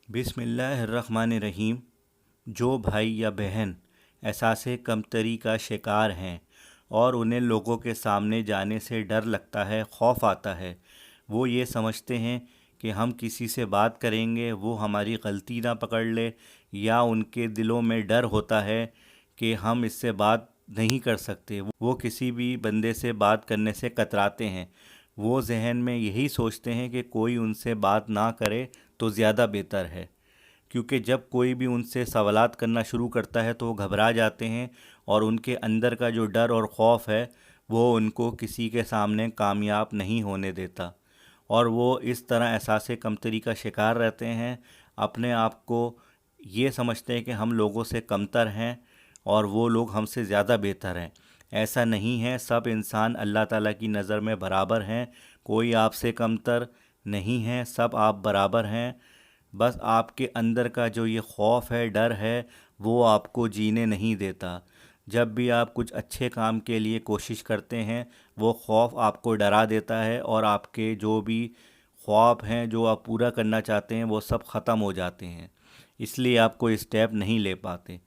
بسم اللہ الرحمن الرحیم۔ جو بھائی یا بہن احساس کمتری کا شکار ہیں اور انہیں لوگوں کے سامنے جانے سے ڈر لگتا ہے، خوف آتا ہے، وہ یہ سمجھتے ہیں کہ ہم کسی سے بات کریں گے وہ ہماری غلطی نہ پکڑ لے، یا ان کے دلوں میں ڈر ہوتا ہے کہ ہم اس سے بات نہیں کر سکتے، وہ کسی بھی بندے سے بات کرنے سے کتراتے ہیں۔ وہ ذہن میں یہی سوچتے ہیں کہ کوئی ان سے بات نہ کرے تو زیادہ بہتر ہے، کیونکہ جب کوئی بھی ان سے سوالات کرنا شروع کرتا ہے تو وہ گھبرا جاتے ہیں، اور ان کے اندر کا جو ڈر اور خوف ہے وہ ان کو کسی کے سامنے کامیاب نہیں ہونے دیتا، اور وہ اس طرح احساس کمتری کا شکار رہتے ہیں، اپنے آپ کو یہ سمجھتے ہیں کہ ہم لوگوں سے کمتر ہیں اور وہ لوگ ہم سے زیادہ بہتر ہیں۔ ایسا نہیں ہے، سب انسان اللہ تعالیٰ کی نظر میں برابر ہیں، کوئی آپ سے کمتر نہیں ہے، سب آپ برابر ہیں۔ بس آپ کے اندر کا جو یہ خوف ہے، ڈر ہے، وہ آپ کو جینے نہیں دیتا۔ جب بھی آپ کچھ اچھے کام کے لیے کوشش کرتے ہیں، وہ خوف آپ کو ڈرا دیتا ہے، اور آپ کے جو بھی خواب ہیں جو آپ پورا کرنا چاہتے ہیں وہ سب ختم ہو جاتے ہیں، اس لیے آپ کوئی اسٹیپ نہیں لے پاتے۔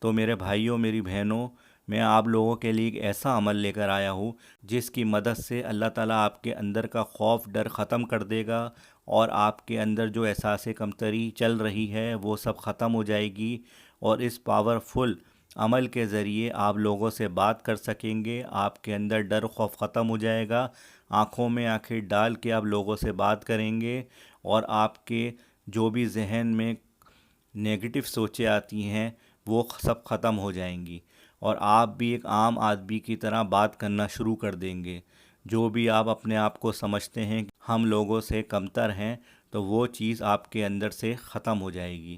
تو میرے بھائیوں، میری بہنوں، میں آپ لوگوں کے لیے ایک ایسا عمل لے کر آیا ہوں جس کی مدد سے اللہ تعالیٰ آپ کے اندر کا خوف ڈر ختم کر دے گا، اور آپ کے اندر جو احساس کمتری چل رہی ہے وہ سب ختم ہو جائے گی، اور اس پاورفل عمل کے ذریعے آپ لوگوں سے بات کر سکیں گے، آپ کے اندر ڈر خوف ختم ہو جائے گا، آنکھوں میں آنکھیں ڈال کے آپ لوگوں سے بات کریں گے، اور آپ کے جو بھی ذہن میں نیگیٹو سوچیں آتی ہیں وہ سب ختم ہو جائیں گی، اور آپ بھی ایک عام آدمی کی طرح بات کرنا شروع کر دیں گے۔ جو بھی آپ اپنے آپ کو سمجھتے ہیں کہ ہم لوگوں سے کمتر ہیں، تو وہ چیز آپ کے اندر سے ختم ہو جائے گی۔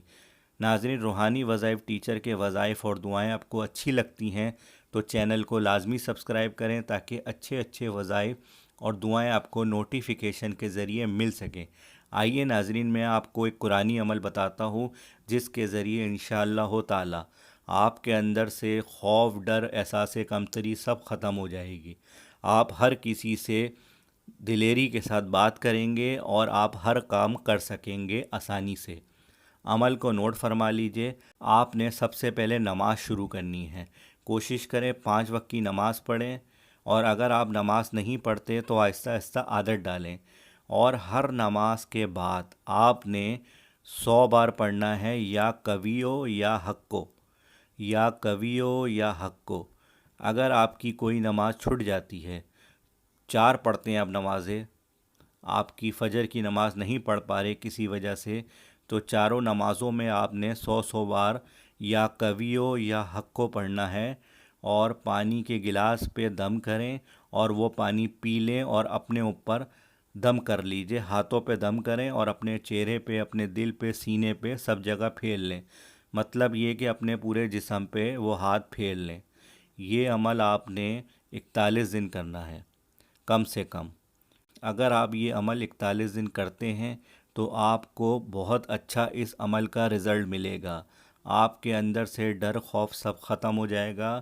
ناظرین، روحانی وظائف ٹیچر کے وظائف اور دعائیں آپ کو اچھی لگتی ہیں تو چینل کو لازمی سبسکرائب کریں، تاکہ اچھے اچھے وظائف اور دعائیں آپ کو نوٹیفیکیشن کے ذریعے مل سکیں۔ آئیے ناظرین، میں آپ کو ایک قرآنی عمل بتاتا ہوں جس کے ذریعے انشاءاللہ تعالی آپ کے اندر سے خوف، ڈر، احساس کمتری سب ختم ہو جائے گی۔ آپ ہر کسی سے دلیری کے ساتھ بات کریں گے اور آپ ہر کام کر سکیں گے آسانی سے۔ عمل کو نوٹ فرما لیجئے۔ آپ نے سب سے پہلے نماز شروع کرنی ہے۔ کوشش کریں 5 وقت کی نماز پڑھیں، اور اگر آپ نماز نہیں پڑھتے تو آہستہ آہستہ عادت ڈالیں، اور ہر نماز کے بعد آپ نے 100 بار پڑھنا ہے، یا کویو یا حق کو، یا کویو یا حق کو۔ اگر آپ کی کوئی نماز چھٹ جاتی ہے، 4 پڑھتے ہیں آپ نمازیں، آپ کی فجر کی نماز نہیں پڑھ پا رہے کسی وجہ سے، تو چاروں نمازوں میں آپ نے 100 بار یا کویو یا حق کو پڑھنا ہے، اور پانی کے گلاس پہ دم کریں اور وہ پانی پی لیں، اور اپنے اوپر دم کر لیجئے، ہاتھوں پہ دم کریں اور اپنے چہرے پہ، اپنے دل پہ، سینے پہ سب جگہ پھیل لیں، مطلب یہ کہ اپنے پورے جسم پہ وہ ہاتھ پھیل لیں۔ یہ عمل آپ نے 41 دن کرنا ہے کم سے کم۔ اگر آپ یہ عمل 41 دن کرتے ہیں تو آپ کو بہت اچھا اس عمل کا رزلٹ ملے گا، آپ کے اندر سے ڈر خوف سب ختم ہو جائے گا،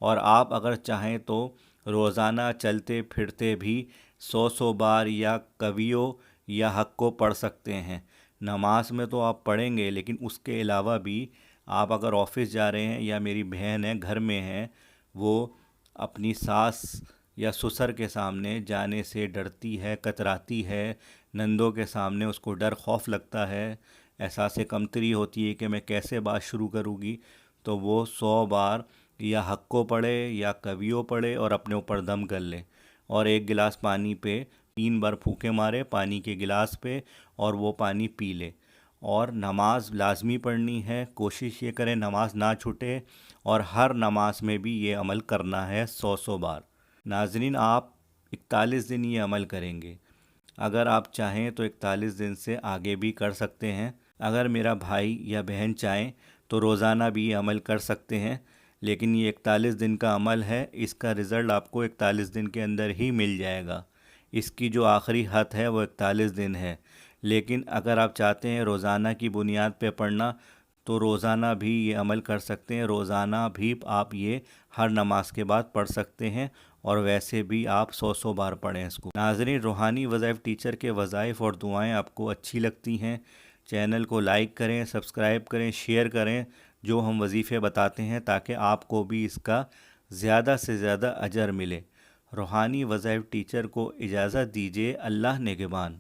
اور آپ اگر چاہیں تو روزانہ چلتے پھرتے بھی 100 بار یا کویو یا حق کو پڑھ سکتے ہیں۔ نماز میں تو آپ پڑھیں گے، لیکن اس کے علاوہ بھی آپ اگر آفس جا رہے ہیں، یا میری بہن ہے گھر میں ہیں، وہ اپنی ساس یا سسر کے سامنے جانے سے ڈرتی ہے، کتراتی ہے، نندوں کے سامنے اس کو ڈر خوف لگتا ہے، احساس کمتری ہوتی ہے کہ میں کیسے بات شروع کروں گی، تو وہ 100 بار یا حق کو پڑھے یا کویو پڑھے اور اپنے اوپر دم کر لے، اور 1 گلاس پانی پہ 3 بار پھونکے مارے پانی کے گلاس پہ، اور وہ پانی پی لے۔ اور نماز لازمی پڑھنی ہے، کوشش یہ کریں نماز نہ چھوٹے، اور ہر نماز میں بھی یہ عمل کرنا ہے 100 بار۔ ناظرین، آپ 41 دن یہ عمل کریں گے، اگر آپ چاہیں تو 41 دن سے آگے بھی کر سکتے ہیں۔ اگر میرا بھائی یا بہن چاہیں تو روزانہ بھی یہ عمل کر سکتے ہیں، لیکن یہ 41 دن کا عمل ہے، اس کا رزلٹ آپ کو 41 دن کے اندر ہی مل جائے گا۔ اس کی جو آخری حد ہے وہ 41 دن ہے، لیکن اگر آپ چاہتے ہیں روزانہ کی بنیاد پہ پڑھنا تو روزانہ بھی یہ عمل کر سکتے ہیں، روزانہ بھی آپ یہ ہر نماز کے بعد پڑھ سکتے ہیں، اور ویسے بھی آپ 100 بار پڑھیں اس کو۔ ناظرین، روحانی وظائف ٹیچر کے وظائف اور دعائیں آپ کو اچھی لگتی ہیں چینل کو لائک کریں، سبسکرائب کریں، شیئر کریں جو ہم وظیفے بتاتے ہیں، تاکہ آپ کو بھی اس کا زیادہ سے زیادہ اجر ملے۔ روحانی وظائف ٹیچر کو اجازت دیجیے۔ اللہ نگہبان۔